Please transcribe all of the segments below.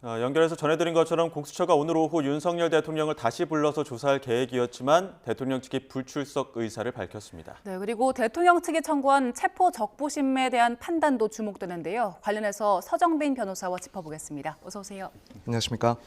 연결해서 전해드린 것처럼 공수처가 오늘 오후 윤석열 대통령을 다시 불러서 조사할 계획이었지만 대통령 측이 불출석 의사를 밝혔습니다. 네, 그리고 대통령 측이 청구한 체포 적부심에 대한 판단도 주목되는데요. 관련해서 서정빈 변호사와 짚어보겠습니다. 어서 오세요. 안녕하십니까?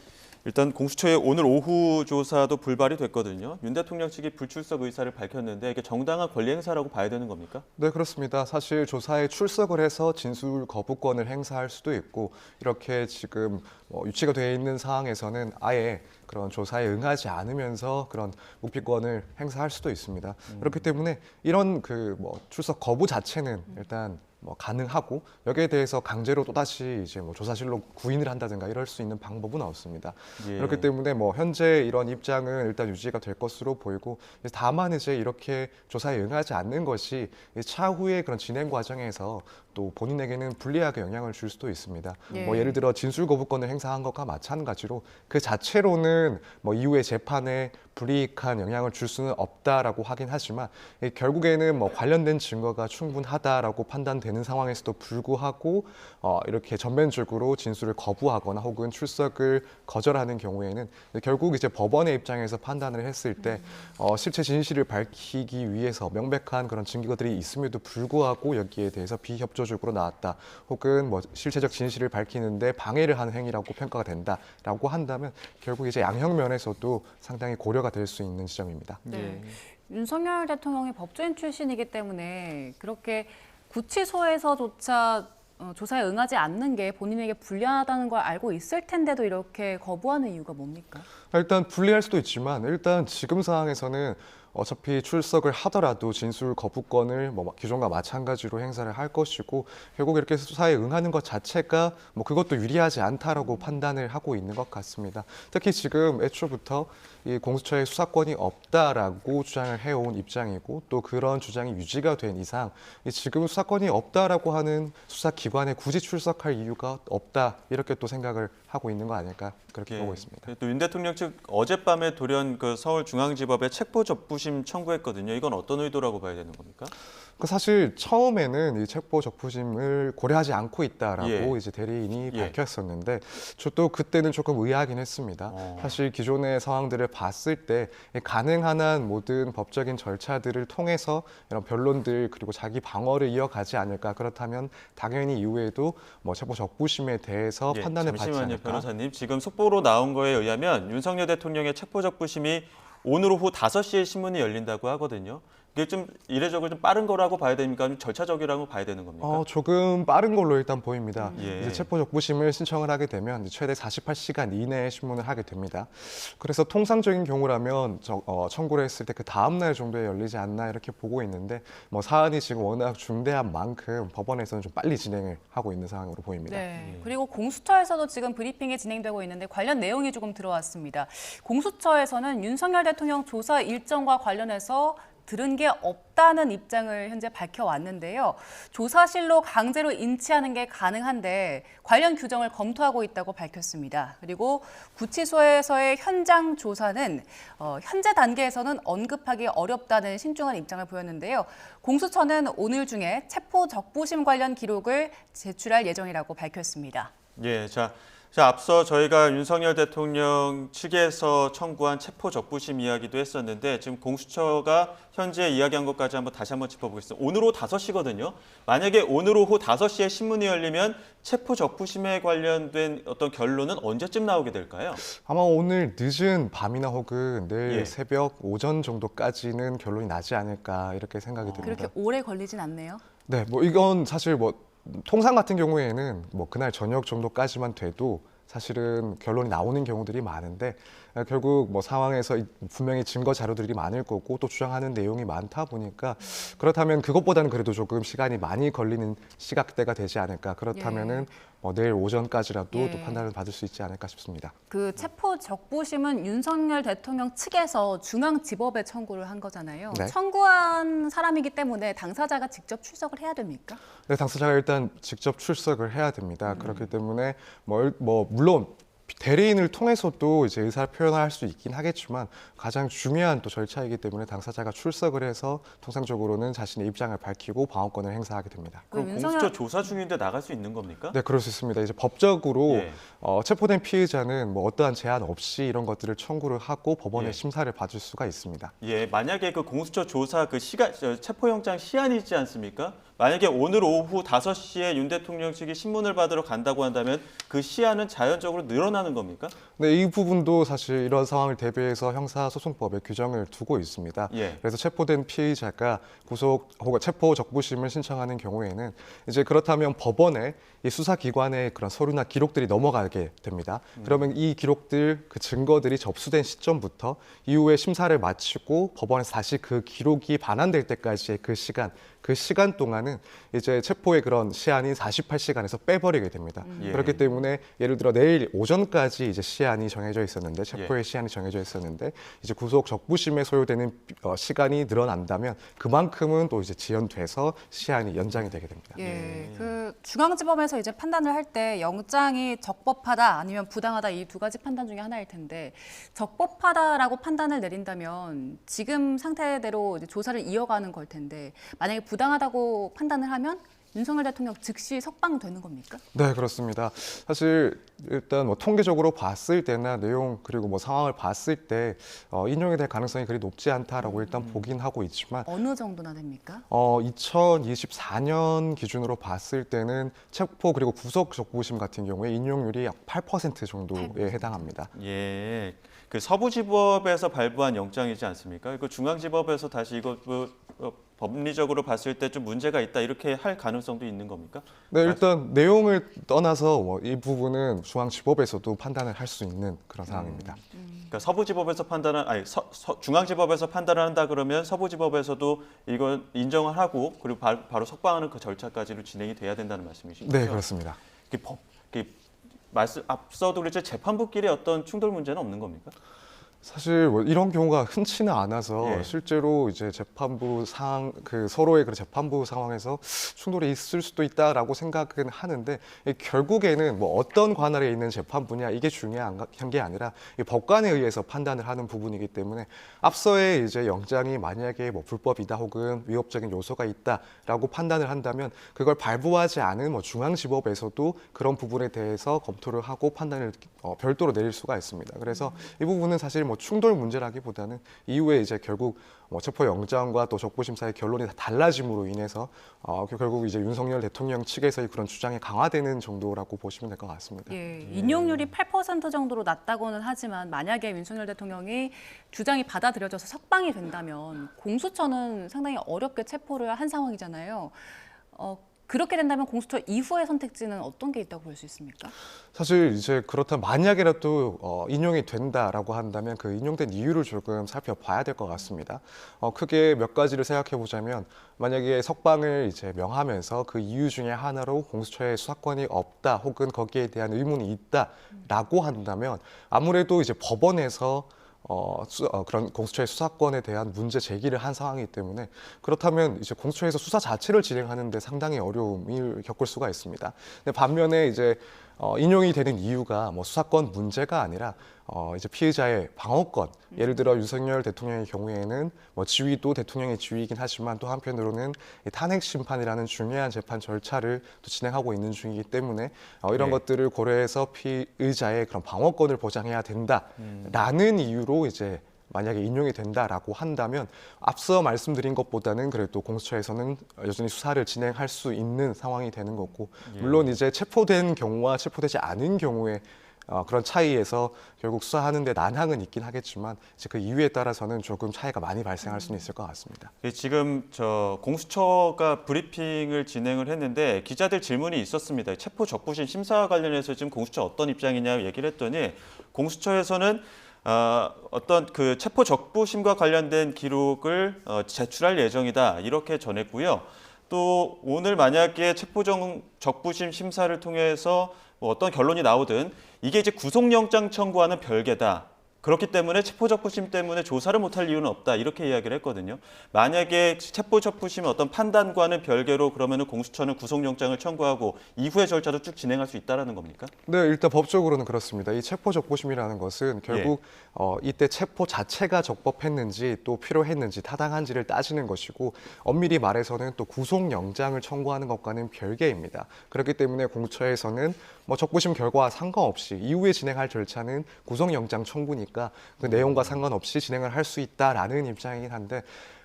일단 공수처의 오늘 오후 조사도 불발이 됐거든요. 윤 대통령 측이 불출석 의사를 밝혔는데 이게 정당한 권리 행사라고 봐야 되는 겁니까? 네, 그렇습니다. 사실 조사에 출석을 해서 진술 거부권을 행사할 수도 있고 이렇게 지금 유치가 되어 있는 상황에서는 아예 그런 조사에 응하지 않으면서 그런 묵비권을 행사할 수도 있습니다. 그렇기 때문에 이런 출석 거부 자체는 일단 가능하고 여기에 대해서 강제로 또다시 이제 조사실로 구인을 한다든가 이럴 수 있는 방법은 없습니다. 예. 그렇기 때문에 현재 이런 입장은 일단 유지가 될 것으로 보이고 다만 이제 이렇게 조사에 응하지 않는 것이 차후의 그런 진행 과정에서 또 본인에게는 불리하게 영향을 줄 수도 있습니다. 예. 예를 들어 진술 거부권을 행사한 것과 마찬가지로 그 자체로는 이후의 재판에 불이익한 영향을 줄 수는 없다라고 하긴 하지만 결국에는 관련된 증거가 충분하다라고 판단되는 상황에서도 불구하고 이렇게 전면적으로 진술을 거부하거나 혹은 출석을 거절하는 경우에는 결국 이제 법원의 입장에서 판단을 했을 때 실체 진실을 밝히기 위해서 명백한 그런 증거들이 있음에도 불구하고 여기에 대해서 비협조적으로 나왔다 혹은 실체적 진실을 밝히는데 방해를 하는 행위라고 평가가 된다라고 한다면 결국 이제 양형 면에서도 상당히 고려가 될 수 있는 지점입니다. 네. 윤석열 대통령이 법조인 출신이기 때문에 그렇게 구치소에서조차 조사에 응하지 않는 게 본인에게 불리하다는 걸 알고 있을 텐데도 이렇게 거부하는 이유가 뭡니까? 일단 불리할 수도 있지만 일단 지금 상황에서는 어차피 출석을 하더라도 진술 거부권을 기존과 마찬가지로 행사를 할 것이고 결국 이렇게 수사에 응하는 것 자체가 그것도 유리하지 않다라고 판단을 하고 있는 것 같습니다. 특히 지금 애초부터 이 공수처에 수사권이 없다라고 주장을 해온 입장이고 또 그런 주장이 유지가 된 이상 지금 수사권이 없다라고 하는 수사기관에 굳이 출석할 이유가 없다 이렇게 또 생각을 하고 있는 거 아닐까 그렇게 보고 있습니다. 또 윤 대통령 측 어젯밤에 돌연 서울중앙지법에 체포 적부심 청구했거든요. 이건 어떤 의도라고 봐야 되는 겁니까? 사실 처음에는 이 체포 적부심을 고려하지 않고 있다라고 예. 이제 대리인이 예. 밝혔었는데 저도 그때는 조금 의아하긴 했습니다. 사실 기존의 상황들을 봤을 때 가능한 한 모든 법적인 절차들을 통해서 이런 변론들 그리고 자기 방어를 이어가지 않을까. 그렇다면 당연히 이후에도 체포 적부심에 대해서 판단을 받지 잠시만요, 않을까. 변호사님. 지금 속보로 나온 거에 의하면 윤석열 대통령의 체포 적부심이 오늘 오후 5시에 신문이 열린다고 하거든요. 이게 좀 이례적으로 좀 빠른 거라고 봐야 됩니까? 아니면 절차적이라고 봐야 되는 겁니까? 조금 빠른 걸로 일단 보입니다. 예. 이제 체포 적부심을 신청을 하게 되면 최대 48시간 이내에 신문을 하게 됩니다. 그래서 통상적인 경우라면 청구를 했을 때 그 다음 날 정도에 열리지 않나 이렇게 보고 있는데 사안이 지금 워낙 중대한 만큼 법원에서는 좀 빨리 진행을 하고 있는 상황으로 보입니다. 네. 그리고 공수처에서도 지금 브리핑이 진행되고 있는데 관련 내용이 조금 들어왔습니다. 공수처에서는 윤석열 대통령 조사 일정과 관련해서 들은 게 없다는 입장을 현재 밝혀왔는데요. 조사실로 강제로 인치하는 게 가능한데 관련 규정을 검토하고 있다고 밝혔습니다. 그리고 구치소에서의 현장 조사는 현재 단계에서는 언급하기 어렵다는 신중한 입장을 보였는데요. 공수처는 오늘 중에 체포 적부심 관련 기록을 제출할 예정이라고 밝혔습니다. 예, 자, 앞서 저희가 윤석열 대통령 측에서 청구한 체포 적부심 이야기도 했었는데 지금 공수처가 현재 이야기한 것까지 다시 한번 짚어보겠습니다. 오늘 오후 5시거든요. 만약에 오늘 오후 5시에 신문이 열리면 체포 적부심에 관련된 어떤 결론은 언제쯤 나오게 될까요? 아마 오늘 늦은 밤이나 혹은 내일 예. 새벽 오전 정도까지는 결론이 나지 않을까 이렇게 생각이 듭니다. 그렇게 오래 걸리진 않네요. 네, 이건 사실 통상 같은 경우에는 그날 저녁 정도까지만 돼도 사실은 결론이 나오는 경우들이 많은데 결국 상황에서 분명히 증거 자료들이 많을 거고 또 주장하는 내용이 많다 보니까 그렇다면 그것보다는 그래도 조금 시간이 많이 걸리는 시각대가 되지 않을까. 그렇다면은 내일 오전까지라도 또 판단을 받을 수 있지 않을까 싶습니다. 그 체포 적부심은 윤석열 대통령 측에서 중앙지법에 청구를 한 거잖아요. 네. 청구한 사람이기 때문에 당사자가 직접 출석을 해야 됩니까? 네, 당사자가 일단 직접 출석을 해야 됩니다. 그렇기 때문에 물론 대리인을 통해서도 이제 의사를 표현할 수 있긴 하겠지만 가장 중요한 또 절차이기 때문에 당사자가 출석을 해서 통상적으로는 자신의 입장을 밝히고 방어권을 행사하게 됩니다. 그럼 공수처 조사 중인데 나갈 수 있는 겁니까? 네, 그럴 수 있습니다. 이제 법적으로 예. 체포된 피의자는 뭐 어떠한 제한 없이 이런 것들을 청구를 하고 법원의 예. 심사를 받을 수가 있습니다. 예, 만약에 그 공수처 조사 그 시간 체포영장 시한이 있지 않습니까? 만약에 오늘 오후 5시에 윤 대통령 측이 신문을 받으러 간다고 한다면 그 시한은 자연적으로 늘어나는 겁니까? 네, 이 부분도 사실 이런 상황을 대비해서 형사소송법에 규정을 두고 있습니다. 예. 그래서 체포된 피의자가 구속 혹은 체포 적부심을 신청하는 경우에는 이제 그렇다면 법원에 이 수사기관의 그런 서류나 기록들이 넘어가게 됩니다. 그러면 이 기록들, 그 증거들이 접수된 시점부터 이후에 심사를 마치고 법원에서 다시 그 기록이 반환될 때까지의 그 시간 동안은 이제 체포의 그런 시한이 48시간에서 빼버리게 됩니다. 예. 그렇기 때문에 예를 들어 내일 오전까지 이제 시한이 정해져 있었는데 체포의 시한이 정해져 있었는데 이제 구속 적부심에 소요되는 시간이 늘어난다면 그만큼은 또 이제 지연돼서 시한이 연장이 되게 됩니다. 예, 그 중앙지법에서 이제 판단을 할 때 영장이 적법하다 아니면 부당하다 이 두 가지 판단 중에 하나일 텐데 적법하다라고 판단을 내린다면 지금 상태대로 이제 조사를 이어가는 걸 텐데 만약에 부당하다고 판단을 하면 윤석열 대통령 즉시 석방되는 겁니까? 네, 그렇습니다. 사실 일단 뭐 통계적으로 봤을 때나 내용 그리고 뭐 상황을 봤을 때 인용이 될 가능성이 그리 높지 않다라고 일단 보긴 하고 있지만 어느 정도나 됩니까? 2024년 기준으로 봤을 때는 체포 그리고 구속 적부심 같은 경우에 인용률이 약 8% 정도에 해당합니다. 예. 그 서부지법에서 발부한 영장이지 않습니까? 그 중앙지법에서 다시 이거 법리적으로 봤을 때 좀 문제가 있다 이렇게 할 가능성도 있는 겁니까? 네, 일단 내용을 떠나서 이 부분은 중앙지법에서도 판단을 할 수 있는 그런 상황입니다. 그러니까 서부지법에서 중앙지법에서 판단을 한다 그러면 서부지법에서도 이건 인정을 하고 그리고 바로 석방하는 그 절차까지로 진행이 돼야 된다는 말씀이신 거죠? 네, 그렇습니다. 앞서도 그랬죠. 재판부끼리 어떤 충돌 문제는 없는 겁니까? 사실 뭐 이런 경우가 흔치는 않아서 예. 실제로 이제 재판부 상황 서로의 그 재판부 상황에서 충돌이 있을 수도 있다라고 생각은 하는데 결국에는 뭐 어떤 관할에 있는 재판부냐 이게 중요한 게 아니라 이 법관에 의해서 판단을 하는 부분이기 때문에 앞서의 이제 영장이 만약에 뭐 불법이다 혹은 위협적인 요소가 있다라고 판단을 한다면 그걸 발부하지 않은 뭐 중앙지법에서도 그런 부분에 대해서 검토를 하고 판단을 별도로 내릴 수가 있습니다. 그래서 이 부분은 사실 뭐 충돌 문제라기보다는 이후에 이제 결국 뭐 체포 영장과 또 적부심사의 결론이 다 달라짐으로 인해서 결국 이제 윤석열 대통령 측에서의 그런 주장이 강화되는 정도라고 보시면 될 것 같습니다. 예, 인용률이 8% 정도로 낮다고는 하지만 만약에 윤석열 대통령이 주장이 받아들여져서 석방이 된다면 공수처는 상당히 어렵게 체포를 한 상황이잖아요. 그렇게 된다면 공수처 이후의 선택지는 어떤 게 있다고 볼 수 있습니까? 사실 이제 그렇다면 만약에라도 인용이 된다라고 한다면 그 인용된 이유를 조금 살펴봐야 될 것 같습니다. 크게 몇 가지를 생각해 보자면 만약에 석방을 이제 명하면서 그 이유 중에 하나로 공수처의 수사권이 없다 혹은 거기에 대한 의문이 있다라고 한다면 아무래도 이제 법원에서 그런 공수처의 수사권에 대한 문제 제기를 한 상황이기 때문에 그렇다면 이제 공수처에서 수사 자체를 진행하는데 상당히 어려움을 겪을 수가 있습니다. 근데 반면에 이제 인용이 되는 이유가 뭐 수사권 문제가 아니라 이제 피의자의 방어권, 예를 들어 윤석열 대통령의 경우에는 뭐 지위도 대통령의 지위이긴 하지만 또 한편으로는 이 탄핵 심판이라는 중요한 재판 절차를 또 진행하고 있는 중이기 때문에 이런 네. 것들을 고려해서 피의자의 그런 방어권을 보장해야 된다라는 이유로 이제 만약에 인용이 된다라고 한다면 앞서 말씀드린 것보다는 그래도 공수처에서는 여전히 수사를 진행할 수 있는 상황이 되는 거고 물론 이제 체포된 경우와 체포되지 않은 경우에 그런 차이에서 결국 수사하는데 난항은 있긴 하겠지만 이제 그 이유에 따라서는 조금 차이가 많이 발생할 수는 있을 것 같습니다. 지금 공수처가 브리핑을 진행을 했는데 기자들 질문이 있었습니다. 체포 적부심 심사와 관련해서 지금 공수처 어떤 입장이냐 얘기를 했더니 공수처에서는 어떤 그 체포 적부심과 관련된 기록을 제출할 예정이다 이렇게 전했고요. 또 오늘 만약에 체포 적부심 심사를 통해서 뭐 어떤 결론이 나오든 이게 이제 구속영장 청구와는 별개다. 그렇기 때문에 체포적부심 때문에 조사를 못할 이유는 없다 이렇게 이야기를 했거든요. 만약에 체포적부심 어떤 판단과는 별개로 그러면은 공수처는 구속영장을 청구하고 이후의 절차도 쭉 진행할 수 있다라는 겁니까? 네, 일단 법적으로는 그렇습니다. 이 체포적부심이라는 것은 결국 이때 체포 자체가 적법했는지 또 필요했는지 타당한지를 따지는 것이고 엄밀히 말해서는 또 구속영장을 청구하는 것과는 별개입니다. 그렇기 때문에 공수처에서는 뭐 적부심 결과와 상관없이 이후에 진행할 절차는 구속영장 청구니까 그 내용과 상관없이 진행을 할 수 있다라는 입장이긴 한데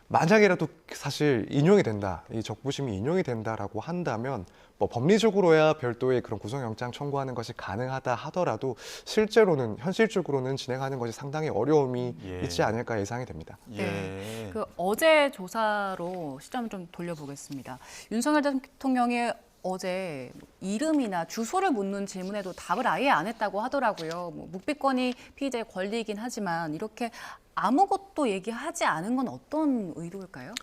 만약에라도 사실 인용이 된다, 이 적부심이 인용이 된다라고 한다면 뭐 법리적으로야 별도의 그런 구속영장 청구하는 것이 가능하다 하더라도 실제로는 현실적으로는 진행하는 것이 상당히 어려움이 있지 않을까 예상이 됩니다. 네. 그 어제 조사로 시점을 좀 돌려보겠습니다. 윤석열 대통령이 어제 이름이나 주소를 묻는 질문에도 답을 아예 안 했다고 하더라고요. 뭐 묵비권이 피의자의 권리이긴 하지만 이렇게 아무것도 얘기하지 않은 건 어떤 의도일까요?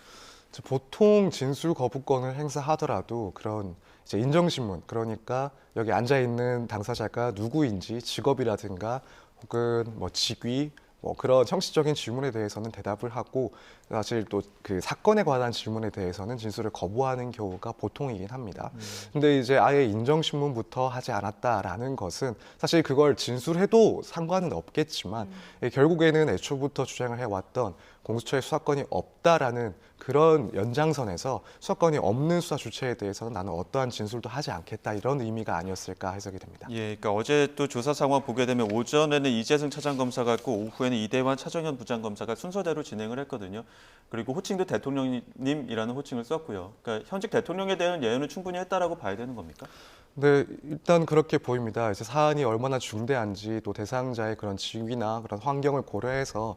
보통 진술 거부권을 행사하더라도 그런 이제 인정신문, 그러니까 여기 앉아 있는 당사자가 누구인지 직업이라든가 혹은 뭐 직위, 뭐 그런 형식적인 질문에 대해서는 대답을 하고 사실 또 그 사건에 관한 질문에 대해서는 진술을 거부하는 경우가 보통이긴 합니다. 근데 이제 아예 인정신문부터 하지 않았다라는 것은 사실 그걸 진술해도 상관은 없겠지만 결국에는 애초부터 주장을 해왔던 공수처에 수사권이 없다라는 그런 연장선에서 수사권이 없는 수사 주체에 대해서는 나는 어떠한 진술도 하지 않겠다 이런 의미가 아니었을까 해석이 됩니다. 예, 그러니까 어제 또 조사 상황 보게 되면 오전에는 이재승 차장검사가 있고 오후에는 이대환 차정현 부장검사가 순서대로 진행을 했거든요. 그리고 호칭도 대통령님이라는 호칭을 썼고요. 그러니까 현직 대통령에 대한 예언은 충분히 했다라고 봐야 되는 겁니까? 네, 일단 그렇게 보입니다. 이제 사안이 얼마나 중대한지 또 대상자의 그런 직위나 그런 환경을 고려해서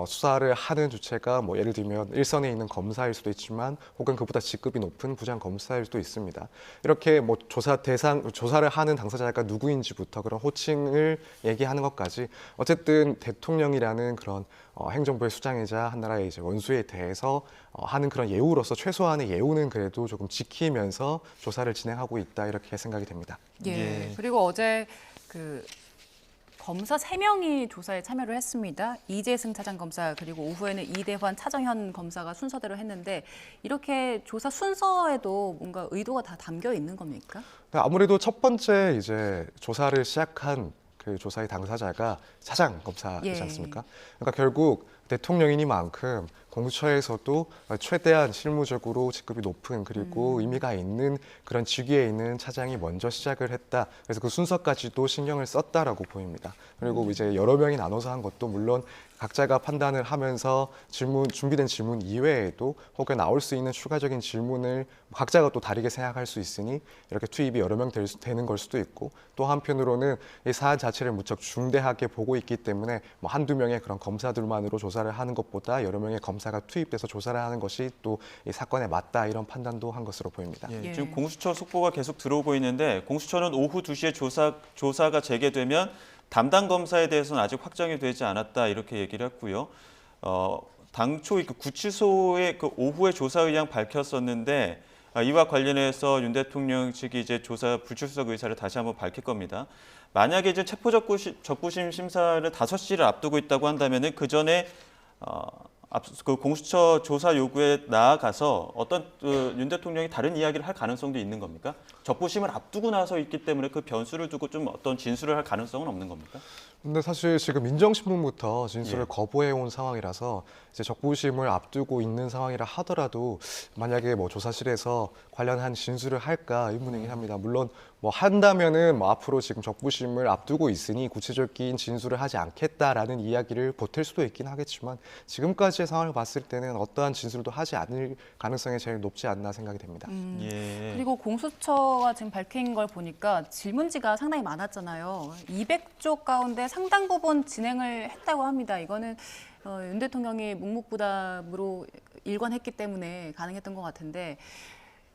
수사를 하는 주체가 뭐 예를 들면 일선에 있는 검사일 수도 있지만 혹은 그보다 직급이 높은 부장 검사일 수도 있습니다. 이렇게 뭐 조사를 하는 당사자가 누구인지부터 그런 호칭을 얘기하는 것까지 어쨌든 대통령이라는 그런 행정부의 수장이자 한 나라의 이제 원수에 대해서 하는 그런 예우로서 최소한의 예우는 그래도 조금 지키면서 조사를 진행하고 있다 이렇게 생각이 됩니다. 예. 그리고 어제 그 검사 3명이 조사에 참여를 했습니다. 이재승 차장검사 그리고 오후에는 이대환 차정현 검사가 순서대로 했는데 이렇게 조사 순서에도 뭔가 의도가 다 담겨 있는 겁니까? 아무래도 첫 번째 이제 조사를 시작한 그 조사의 당사자가 차장 검사이지 않습니까? 그러니까 결국 대통령이니만큼 공수처에서도 최대한 실무적으로 직급이 높은 그리고 의미가 있는 그런 직위에 있는 차장이 먼저 시작을 했다. 그래서 그 순서까지도 신경을 썼다라고 보입니다. 그리고 이제 여러 명이 나눠서 한 것도 물론 각자가 판단을 하면서 준비된 질문 이외에도 혹은 나올 수 있는 추가적인 질문을 각자가 또 다르게 생각할 수 있으니 이렇게 투입이 여러 명 되는 걸 수도 있고 또 한편으로는 이 사안 자체를 무척 중대하게 보고 있기 때문에 뭐 한두 명의 그런 검사들만으로 조사를 하는 것보다 여러 명의 검사가 투입돼서 조사를 하는 것이 또 이 사건에 맞다 이런 판단도 한 것으로 보입니다. 예, 지금 공수처 속보가 계속 들어오고 있는데 공수처는 오후 2시에 조사가 재개되면 담당 검사에 대해서는 아직 확정이 되지 않았다 이렇게 얘기를 했고요. 당초 그 구치소의 그 오후에 조사 의향 밝혔었는데 이와 관련해서 윤 대통령 측이 이제 조사 불출석 의사를 다시 한번 밝힐 겁니다. 만약에 이제 체포적부심 심사를 5시를 앞두고 있다고 한다면은 그 전에 그 공수처 조사 요구에 나아가서 어떤 윤 대통령이 다른 이야기를 할 가능성도 있는 겁니까? 적부심을 앞두고 나서 있기 때문에 그 변수를 두고 좀 어떤 진술을 할 가능성은 없는 겁니까? 근데 사실 지금 인정신문부터 진술을 거부해온 상황이라서 이제 적부심을 앞두고 있는 상황이라 하더라도 만약에 뭐 조사실에서 관련한 진술을 할까 의문이긴 합니다. 물론 뭐 한다면은 뭐 앞으로 지금 적부심을 앞두고 있으니 구체적인 진술을 하지 않겠다라는 이야기를 보탤 수도 있긴 하겠지만 지금까지의 상황을 봤을 때는 어떠한 진술도 하지 않을 가능성이 제일 높지 않나 생각이 됩니다. 그리고 공수처가 지금 밝힌 걸 보니까 질문지가 상당히 많았잖아요. 200쪽 가운데 상당 부분 진행을 했다고 합니다. 이거는 윤 대통령이 묵묵부답으로 일관했기 때문에 가능했던 것 같은데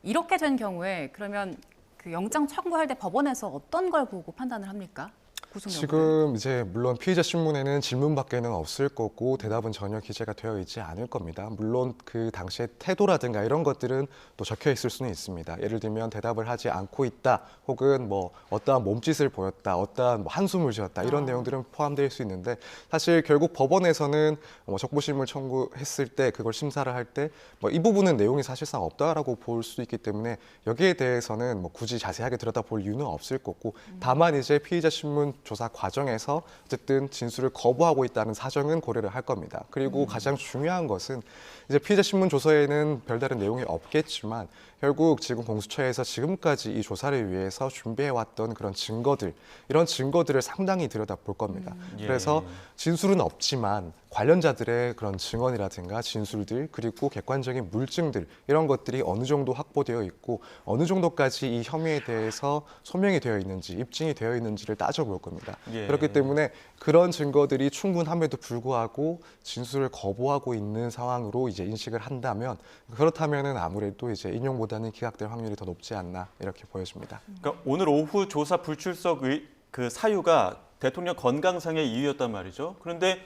이렇게 된 경우에 그러면 그 영장 청구할 때 법원에서 어떤 걸 보고 판단을 합니까? 구속 여부를? 지금 이제 물론 피의자 신문에는 질문밖에는 없을 거고 대답은 전혀 기재가 되어 있지 않을 겁니다. 물론 그 당시의 태도라든가 이런 것들은 또 적혀 있을 수는 있습니다. 예를 들면 대답을 하지 않고 있다, 혹은 뭐 어떠한 몸짓을 보였다, 어떠한 뭐 한숨을 쉬었다 이런 내용들은 포함될 수 있는데 사실 결국 법원에서는 뭐 적부심을 청구했을 때 그걸 심사를 할 때 뭐 이 부분은 내용이 사실상 없다라고 볼 수 있기 때문에 여기에 대해서는 뭐 굳이 자세하게 들여다볼 이유는 없을 거고 다만 이제 피의자 신문 조사 과정에서 어쨌든 진술을 거부하고 있다는 사정은 고려를 할 겁니다. 그리고 가장 중요한 것은 이제 피의자 신문 조서에는 별다른 내용이 없겠지만 결국 지금 공수처에서 지금까지 이 조사를 위해서 준비해왔던 그런 증거들, 이런 증거들을 상당히 들여다볼 겁니다. 예. 그래서 진술은 없지만 관련자들의 그런 증언이라든가 진술들, 그리고 객관적인 물증들, 이런 것들이 어느 정도 확보되어 있고 어느 정도까지 이 혐의에 대해서 소명이 되어 있는지, 입증이 되어 있는지를 따져볼 겁니다. 예. 그렇기 때문에 그런 증거들이 충분함에도 불구하고 진술을 거부하고 있는 상황으로 이제 인식을 한다면, 그렇다면은 아무래도 이제 인용보다는 기각될 확률이 더 높지 않나 이렇게 보여집니다. 그러니까 오늘 오후 조사 불출석 그 사유가 대통령 건강상의 이유였단 말이죠. 그런데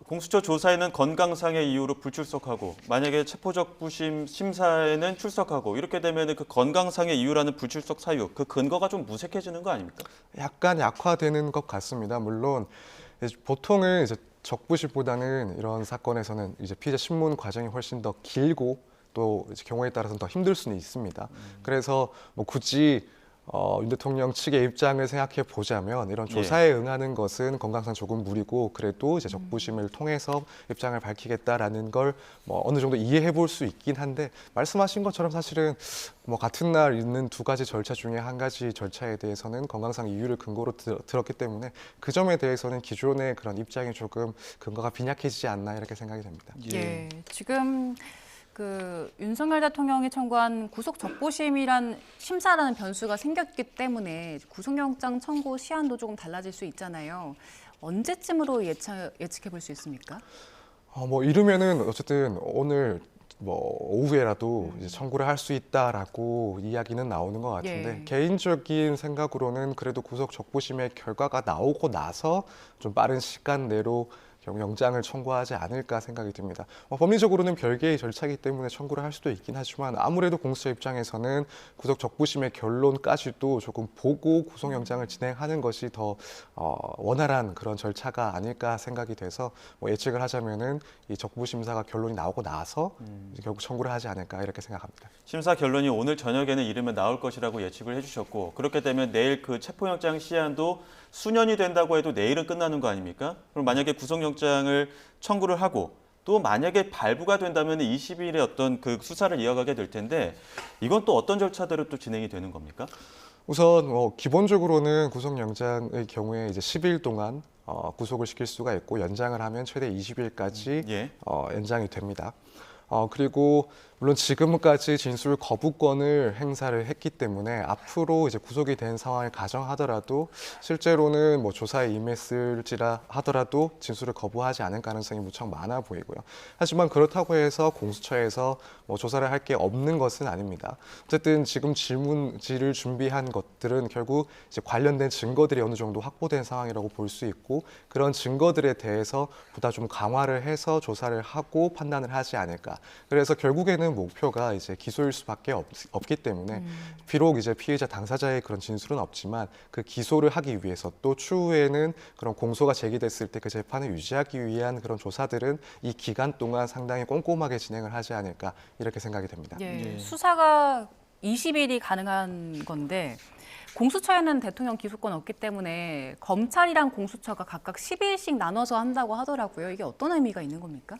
공수처 조사에는 건강상의 이유로 불출석하고 만약에 체포적부심 심사에는 출석하고 이렇게 되면 그 건강상의 이유라는 불출석 사유, 그 근거가 좀 무색해지는 거 아닙니까? 약간 약화되는 것 같습니다. 물론 보통은 이제 적부심보다는 이런 사건에서는 이제 피의자 신문 과정이 훨씬 더 길고 또 이제 경우에 따라서는 더 힘들 수는 있습니다. 그래서 뭐 굳이 윤 대통령 측의 입장을 생각해 보자면 이런 조사에 응하는 것은 건강상 조금 무리고 그래도 이제 적부심을 통해서 입장을 밝히겠다라는 걸 뭐 어느 정도 이해해 볼 수 있긴 한데, 말씀하신 것처럼 사실은 뭐 같은 날 있는 두 가지 절차 중에 한 가지 절차에 대해서는 건강상 이유를 근거로 들었기 때문에 그 점에 대해서는 기존의 그런 입장이 조금 근거가 빈약해지지 않나 이렇게 생각이 됩니다. 예, 지금 그 윤석열 대통령이 청구한 구속 적부심이란 심사라는 변수가 생겼기 때문에 구속영장 청구 시한도 조금 달라질 수 있잖아요. 언제쯤으로 예측해 볼 수 있습니까? 뭐 이르면은 어쨌든 오늘 뭐 오후에라도 이제 청구를 할 수 있다라고 이야기는 나오는 것 같은데, 예. 개인적인 생각으로는 그래도 구속 적부심의 결과가 나오고 나서 좀 빠른 시간 내로 영장을 청구하지 않을까 생각이 듭니다. 법리적으로는 별개의 절차이기 때문에 청구를 할 수도 있긴 하지만 아무래도 공수처 입장에서는 구속 적부심의 결론까지도 조금 보고 구속영장을 진행하는 것이 더 원활한 그런 절차가 아닐까 생각이 돼서 뭐 예측을 하자면은 이 적부심사가 결론이 나오고 나서 이제 결국 청구를 하지 않을까 이렇게 생각합니다. 심사 결론이 오늘 저녁에는 이르면 나올 것이라고 예측을 해주셨고, 그렇게 되면 내일 그 체포영장 시한도 수년이 된다고 해도 내일은 끝나는 거 아닙니까? 그럼 만약에 구속영장을 청구를 하고 또 만약에 발부가 된다면 20일에 어떤 그 수사를 이어가게 될 텐데, 이건 또 어떤 절차대로 또 진행이 되는 겁니까? 우선 기본적으로는 구속영장의 경우에 이제 10일 동안 구속을 시킬 수가 있고 연장을 하면 최대 20일까지 예. 연장이 됩니다. 그리고 물론 지금까지 진술 거부권을 행사를 했기 때문에 앞으로 이제 구속이 된 상황을 가정하더라도 실제로는 뭐 조사에 임했을지라 하더라도 진술을 거부하지 않을 가능성이 무척 많아 보이고요. 하지만 그렇다고 해서 공수처에서 뭐 조사를 할 게 없는 것은 아닙니다. 어쨌든 지금 질문지를 준비한 것들은 결국 이제 관련된 증거들이 어느 정도 확보된 상황이라고 볼 수 있고, 그런 증거들에 대해서 보다 좀 강화를 해서 조사를 하고 판단을 하지 않을까. 그래서 결국에는 목표가 이제 기소일 수밖에 없기 때문에 비록 이제 피해자 당사자의 그런 진술은 없지만 그 기소를 하기 위해서 또 추후에는 그런 공소가 제기됐을 때 그 재판을 유지하기 위한 그런 조사들은 이 기간 동안 상당히 꼼꼼하게 진행을 하지 않을까 이렇게 생각이 됩니다. 예, 수사가 20일이 가능한 건데 공수처에는 대통령 기소권 없기 때문에 검찰이랑 공수처가 각각 10일씩 나눠서 한다고 하더라고요. 이게 어떤 의미가 있는 겁니까?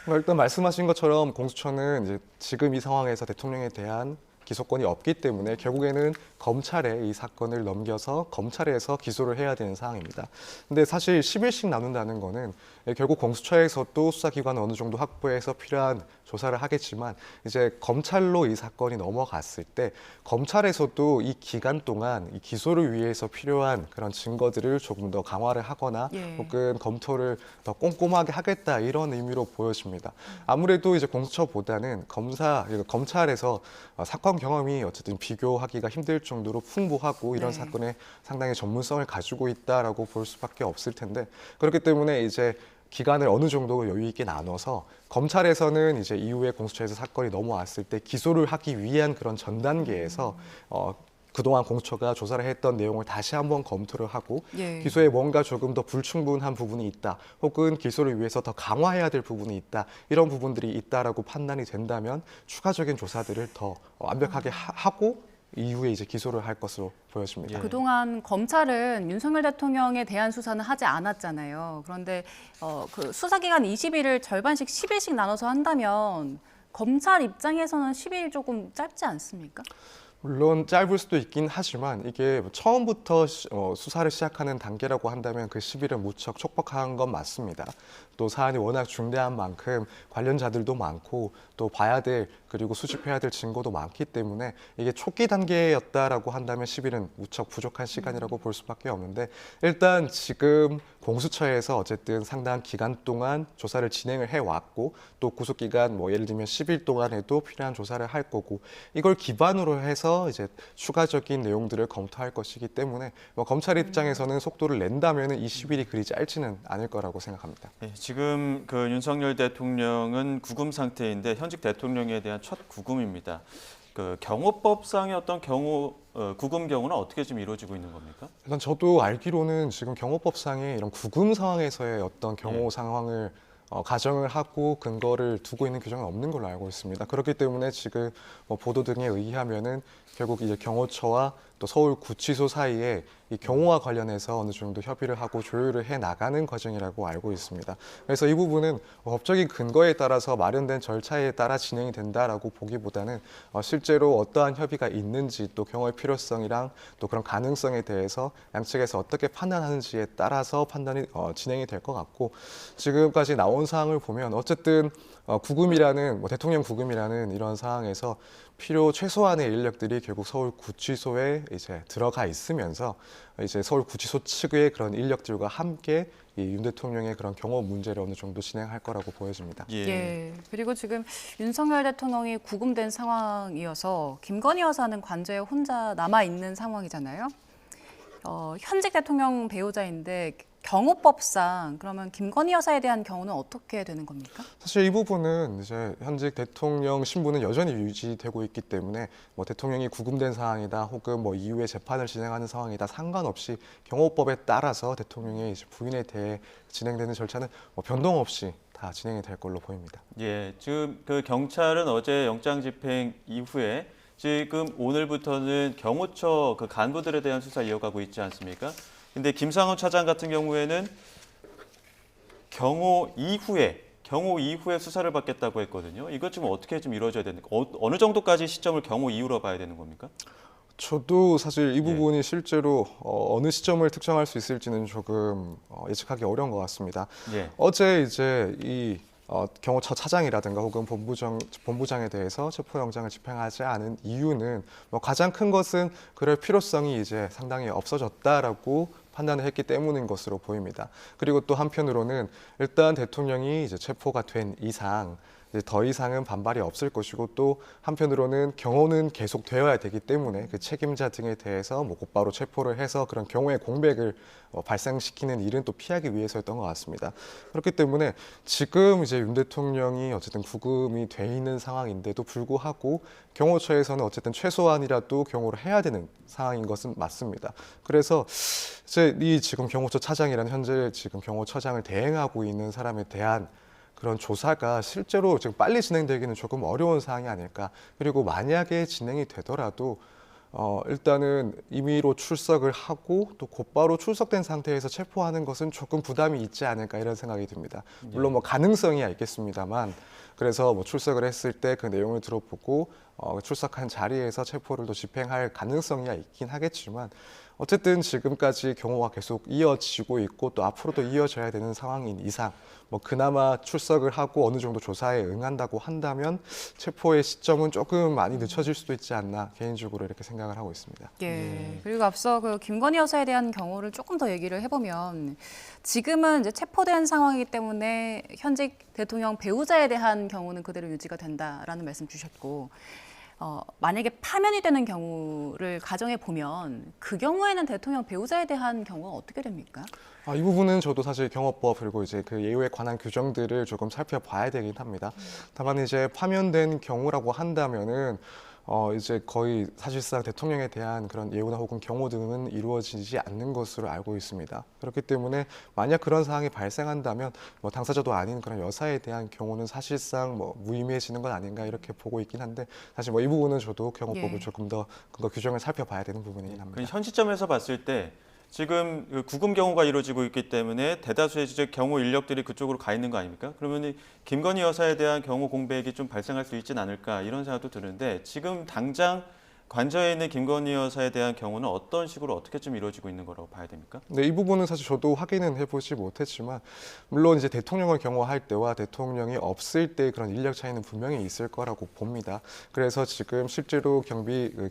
일단 말씀하신 것처럼 공수처는 이제 지금 이 상황에서 대통령에 대한 기소권이 없기 때문에 결국에는 검찰에 이 사건을 넘겨서 검찰에서 기소를 해야 되는 상황입니다. 근데 사실 10일씩 나눈다는 거는 결국 공수처에서도 수사기관을 어느 정도 확보해서 필요한 조사를 하겠지만 이제 검찰로 이 사건이 넘어갔을 때 검찰에서도 이 기간 동안 이 기소를 위해서 필요한 그런 증거들을 조금 더 강화를 하거나 혹은 검토를 더 꼼꼼하게 하겠다 이런 의미로 보여집니다. 아무래도 이제 공수처보다는 검찰에서 사건 실험 경험이 어쨌든 비교하기가 힘들 정도로 풍부하고 이런 네. 사건에 상당히 전문성을 가지고 있다라고 볼 수밖에 없을 텐데 그렇기 때문에 이제 기간을 어느 정도 여유 있게 나눠서 검찰에서는 이제 이후에 공수처에서 사건이 넘어왔을 때 기소를 하기 위한 그런 전 단계에서 그동안 공수처가 조사를 했던 내용을 다시 한번 검토를 하고 예. 기소에 뭔가 조금 더 불충분한 부분이 있다 혹은 기소를 위해서 더 강화해야 될 부분이 있다 이런 부분들이 있다라고 판단이 된다면 추가적인 조사들을 더 완벽하게 하고 이후에 이제 기소를 할 것으로 보여집니다. 예. 그동안 검찰은 윤석열 대통령에 대한 수사는 하지 않았잖아요. 그런데 그 수사기간 20일을 절반씩 10일씩 나눠서 한다면 검찰 입장에서는 10일 조금 짧지 않습니까? 물론 짧을 수도 있긴 하지만 이게 처음부터 수사를 시작하는 단계라고 한다면 그 10일은 무척 촉박한 건 맞습니다. 또 사안이 워낙 중대한 만큼 관련자들도 많고 또 봐야 될 그리고 수집해야 될 증거도 많기 때문에 이게 초기 단계였다라고 한다면 10일은 무척 부족한 시간이라고 볼 수밖에 없는데 일단 지금 공수처에서 어쨌든 상당한 기간 동안 조사를 진행을 해왔고 또 구속기간 뭐 예를 들면 10일 동안에도 필요한 조사를 할 거고 이걸 기반으로 해서 이제 추가적인 내용들을 검토할 것이기 때문에 뭐 검찰 입장에서는 속도를 낸다면 이 10일이 그리 짧지는 않을 거라고 생각합니다. 예, 지금 그 윤석열 대통령은 구금 상태인데 현직 대통령에 대한 첫 구금입니다. 그 경호법상의 어떤 구금 경우는 어떻게 지금 이루어지고 있는 겁니까? 일단 저도 알기로는 지금 경호법상의 이런 구금 상황에서의 어떤 경호 상황을 가정을 하고 근거를 두고 있는 규정은 없는 걸로 알고 있습니다. 그렇기 때문에 지금 뭐 보도 등에 의하면은 결국 이제 경호처와 또 서울구치소 사이에 이 경호와 관련해서 어느 정도 협의를 하고 조율을 해 나가는 과정이라고 알고 있습니다. 그래서 이 부분은 법적인 근거에 따라서 마련된 절차에 따라 진행이 된다라고 보기보다는 실제로 어떠한 협의가 있는지 또 경호의 필요성이랑 또 그런 가능성에 대해서 양측에서 어떻게 판단하는지에 따라서 판단이 진행이 될 것 같고 지금까지 나온 사항을 보면 어쨌든 구금이라는 대통령 구금이라는 이런 상황에서 필요 최소한의 인력들이 결국 서울구치소에 이제 들어가 있으면서 이제 서울구치소 측의 그런 인력들과 함께 이 윤 대통령의 그런 경호 문제를 어느 정도 진행할 거라고 보여집니다. 예. 그리고 지금 윤석열 대통령이 구금된 상황이어서 김건희 여사는 관저에 혼자 남아 있는 상황이잖아요. 현직 대통령 배우자인데 경호법상 그러면 김건희 여사에 대한 경우는 어떻게 되는 겁니까? 사실 이 부분은 이제 현직 대통령 신분은 여전히 유지되고 있기 때문에 뭐 대통령이 구금된 상황이다 혹은 뭐 이후에 재판을 진행하는 상황이다 상관없이 경호법에 따라서 대통령의 이제 부인에 대해 진행되는 절차는 뭐 변동 없이 다 진행이 될 걸로 보입니다. 예, 지금 그 경찰은 어제 영장 집행 이후에 지금 오늘부터는 경호처 그 간부들에 대한 수사 이어가고 있지 않습니까? 근데 김상훈 차장 같은 경우에는 경호 이후에 수사를 받겠다고 했거든요. 이것 지금 어떻게 좀 이루어져야 됩니까? 어느 정도까지 시점을 경호 이후로 봐야 되는 겁니까? 저도 사실 이 부분이 실제로 어느 시점을 특정할 수 있을지는 조금 예측하기 어려운 것 같습니다. 예. 어제 이제 이 경호처 차장이라든가 혹은 본부장에 대해서 체포영장을 집행하지 않은 이유는 뭐 가장 큰 것은 그럴 필요성이 이제 상당히 없어졌다라고 판단을 했기 때문인 것으로 보입니다. 그리고 또 한편으로는 일단 대통령이 이제 체포가 된 이상 이제 더 이상은 반발이 없을 것이고 또 한편으로는 경호는 계속 되어야 되기 때문에 그 책임자 등에 대해서 뭐 곧바로 체포를 해서 그런 경호의 공백을 발생시키는 일은 또 피하기 위해서였던 것 같습니다. 그렇기 때문에 지금 이제 윤 대통령이 어쨌든 구금이 돼 있는 상황인데도 불구하고 경호처에서는 어쨌든 최소한이라도 경호를 해야 되는 상황인 것은 맞습니다. 그래서 이제 이 지금 경호처 차장이라는 현재 지금 경호처장을 대행하고 있는 사람에 대한 그런 조사가 실제로 지금 빨리 진행되기는 조금 어려운 사항이 아닐까. 그리고 만약에 진행이 되더라도 일단은 임의로 출석을 하고 또 곧바로 출석된 상태에서 체포하는 것은 조금 부담이 있지 않을까 이런 생각이 듭니다. 물론 뭐 가능성이야 있겠습니다만 그래서 뭐 출석을 했을 때 그 내용을 들어보고 출석한 자리에서 체포를 또 집행할 가능성이야 있긴 하겠지만 어쨌든 지금까지 경호가 계속 이어지고 있고 또 앞으로도 이어져야 되는 상황인 이상 뭐 그나마 출석을 하고 어느 정도 조사에 응한다고 한다면 체포의 시점은 조금 많이 늦춰질 수도 있지 않나 개인적으로 이렇게 생각을 하고 있습니다. 예. 그리고 앞서 그 김건희 여사에 대한 경우를 조금 더 얘기를 해보면 지금은 이제 체포된 상황이기 때문에 현직 대통령 배우자에 대한 경우는 그대로 유지가 된다라는 말씀 주셨고 만약에 파면이 되는 경우를 가정해 보면 그 경우에는 대통령 배우자에 대한 경우가 어떻게 됩니까? 이 부분은 저도 사실 경호법 그리고 이제 그 예우에 관한 규정들을 조금 살펴봐야 되긴 합니다. 다만 이제 파면된 경우라고 한다면은 이제 거의 사실상 대통령에 대한 그런 예우나 혹은 경호 등은 이루어지지 않는 것으로 알고 있습니다. 그렇기 때문에 만약 그런 상황이 발생한다면 뭐 당사자도 아닌 그런 여사에 대한 경우는 사실상 뭐 무의미해지는 건 아닌가 이렇게 보고 있긴 한데 사실 뭐 이 부분은 저도 경호법을 예. 조금 더 근거 규정을 살펴봐야 되는 부분이긴 합니다. 현 시점에서 봤을 때 지금 그 구금 경호가 이루어지고 있기 때문에 대다수의 이제 경호 인력들이 그쪽으로 가 있는 거 아닙니까? 그러면 김건희 여사에 대한 경호 공백이 좀 발생할 수 있지는 않을까 이런 생각도 드는데 지금 당장 관저에 있는 김건희 여사에 대한 경우는 어떤 식으로 어떻게 좀 이루어지고 있는 거라고 봐야 됩니까? 네, 이 부분은 사실 저도 확인은 해보지 못했지만 물론 이제 대통령을 경호할 때와 대통령이 없을 때 그런 인력 차이는 분명히 있을 거라고 봅니다. 그래서 지금 실제로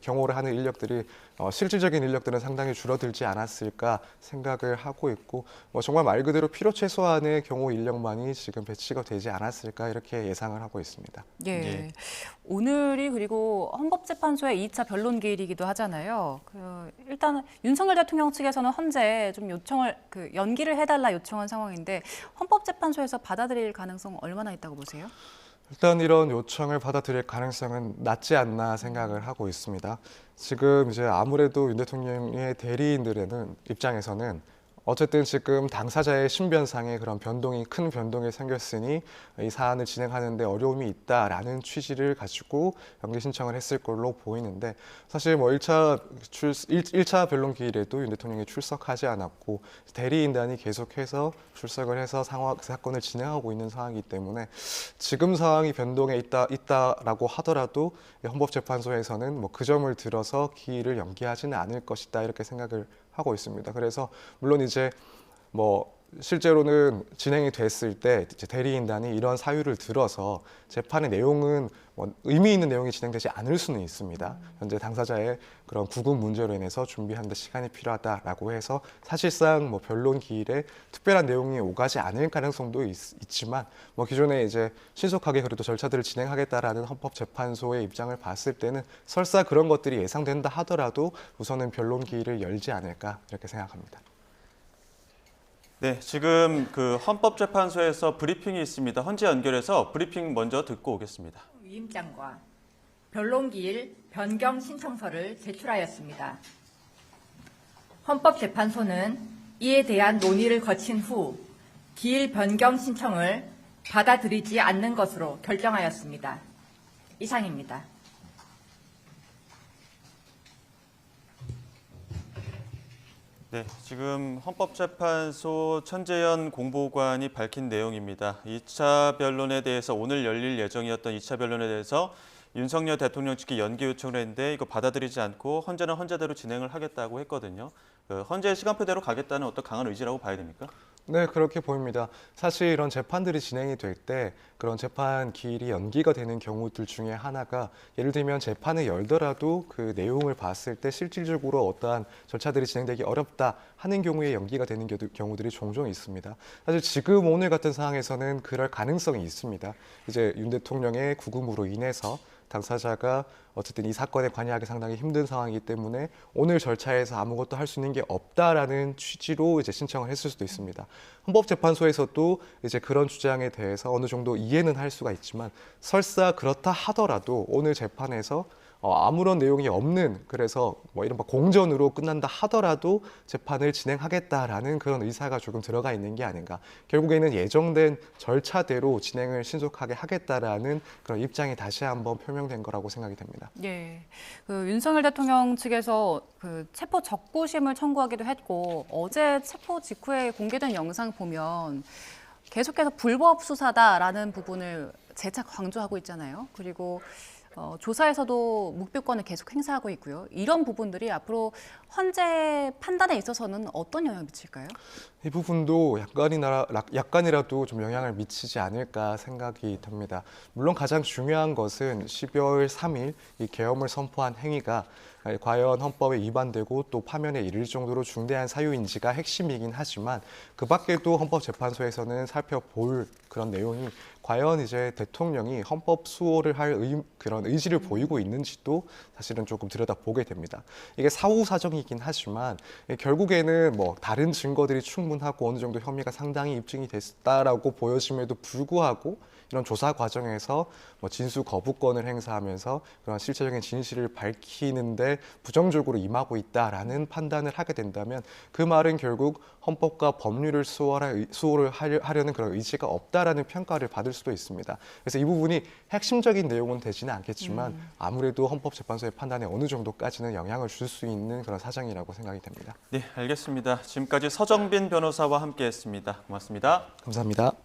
경호를 하는 인력들이 실질적인 인력들은 상당히 줄어들지 않았을까 생각을 하고 있고 정말 말 그대로 필요 최소한의 경호 인력만이 지금 배치가 되지 않았을까 이렇게 예상을 하고 있습니다. 예. 예. 오늘이 그리고 헌법재판소의 2차 변론 기일이기도 하잖아요. 일단 윤석열 대통령 측에서는 헌재 좀 요청을 연기를 해달라 요청한 상황인데 헌법재판소에서 받아들일 가능성 얼마나 있다고 보세요? 일단 이런 요청을 받아들일 가능성은 낮지 않나 생각을 하고 있습니다. 지금 이제 아무래도 윤 대통령의 대리인들의 입장에서는 어쨌든 지금 당사자의 신변상의 그런 큰 변동이 생겼으니 이 사안을 진행하는데 어려움이 있다라는 취지를 가지고 연기 신청을 했을 걸로 보이는데 사실 뭐 1차 변론 기일에도 윤 대통령이 출석하지 않았고 대리인단이 계속해서 출석을 해서 사건을 진행하고 있는 상황이기 때문에 지금 상황이 변동에 있다라고 하더라도 헌법재판소에서는 뭐 그 점을 들어서 기일을 연기하지는 않을 것이다 이렇게 생각을 하고 있습니다. 그래서 물론 이제 뭐 실제로는 진행이 됐을 때 이제 대리인단이 이런 사유를 들어서 재판의 내용은 뭐 의미 있는 내용이 진행되지 않을 수는 있습니다. 현재 당사자의 그런 구금 문제로 인해서 준비하는 데 시간이 필요하다라고 해서 사실상 뭐 변론 기일에 특별한 내용이 오가지 않을 가능성도 있지만 뭐 기존에 이제 신속하게 그래도 절차들을 진행하겠다라는 헌법재판소의 입장을 봤을 때는 설사 그런 것들이 예상된다 하더라도 우선은 변론 기일을 열지 않을까 이렇게 생각합니다. 네, 지금 그 헌법재판소에서 브리핑이 있습니다. 헌재 연결해서 브리핑 먼저 듣고 오겠습니다. 위임장과 변론기일 변경 신청서를 제출하였습니다. 헌법재판소는 이에 대한 논의를 거친 후 기일 변경 신청을 받아들이지 않는 것으로 결정하였습니다. 이상입니다. 네, 지금 헌법재판소 천재현 공보관이 밝힌 내용입니다. 2차 변론에 대해서 오늘 열릴 예정이었던 2차 변론에 대해서 윤석열 대통령 측이 연기 요청을 했는데 이거 받아들이지 않고 헌재는 헌재대로 진행을 하겠다고 했거든요. 헌재 시간표대로 가겠다는 어떤 강한 의지라고 봐야 됩니까? 네, 그렇게 보입니다. 사실 이런 재판들이 진행이 될 때 그런 재판 기일이 연기가 되는 경우들 중에 하나가 예를 들면 재판을 열더라도 그 내용을 봤을 때 실질적으로 어떠한 절차들이 진행되기 어렵다 하는 경우에 연기가 되는 경우들이 종종 있습니다. 사실 지금 오늘 같은 상황에서는 그럴 가능성이 있습니다. 이제 윤 대통령의 구금으로 인해서 당사자가 어쨌든 이 사건에 관여하기 상당히 힘든 상황이기 때문에 오늘 절차에서 아무것도 할 수 있는 게 없다라는 취지로 이제 신청을 했을 수도 있습니다. 헌법재판소에서도 이제 그런 주장에 대해서 어느 정도 이해는 할 수가 있지만 설사 그렇다 하더라도 오늘 재판에서 아무런 내용이 없는 그래서 뭐 이른바 공전으로 끝난다 하더라도 재판을 진행하겠다라는 그런 의사가 조금 들어가 있는 게 아닌가. 결국에는 예정된 절차대로 진행을 신속하게 하겠다라는 그런 입장이 다시 한번 표명된 거라고 생각이 됩니다. 예, 윤석열 대통령 측에서 체포 적구심을 청구하기도 했고 어제 체포 직후에 공개된 영상 보면 계속해서 불법 수사다라는 부분을 재차 강조하고 있잖아요. 그리고 조사에서도 묵비권을 계속 행사하고 있고요. 이런 부분들이 앞으로 헌재 판단에 있어서는 어떤 영향을 미칠까요? 이 부분도 약간이라도 좀 영향을 미치지 않을까 생각이 듭니다. 물론 가장 중요한 것은 12월 3일 이 계엄을 선포한 행위가 과연 헌법에 위반되고 또 파면에 이를 정도로 중대한 사유인지가 핵심이긴 하지만 그 밖에도 헌법재판소에서는 살펴볼 그런 내용이 과연 이제 대통령이 헌법 수호를 할 그런 그런 의지를 보이고 있는지도 사실은 조금 들여다보게 됩니다. 이게 사후 사정이긴 하지만 결국에는 뭐 다른 증거들이 충분하고 어느 정도 혐의가 상당히 입증이 됐다라고 보여짐에도 불구하고 이런 조사 과정에서 뭐 진술 거부권을 행사하면서 그런 실체적인 진실을 밝히는데 부정적으로 임하고 있다라는 판단을 하게 된다면 그 말은 결국 헌법과 법률을 수호를 하려는 그런 의지가 없다라는 평가를 받을 수도 있습니다. 그래서 이 부분이 핵심적인 내용은 되지는 않겠지만 아무래도 헌법재판소의 판단에 어느 정도까지는 영향을 줄 수 있는 그런 사정이라고 생각이 됩니다. 네, 알겠습니다. 지금까지 서정빈 변호사와 함께했습니다. 고맙습니다. 감사합니다.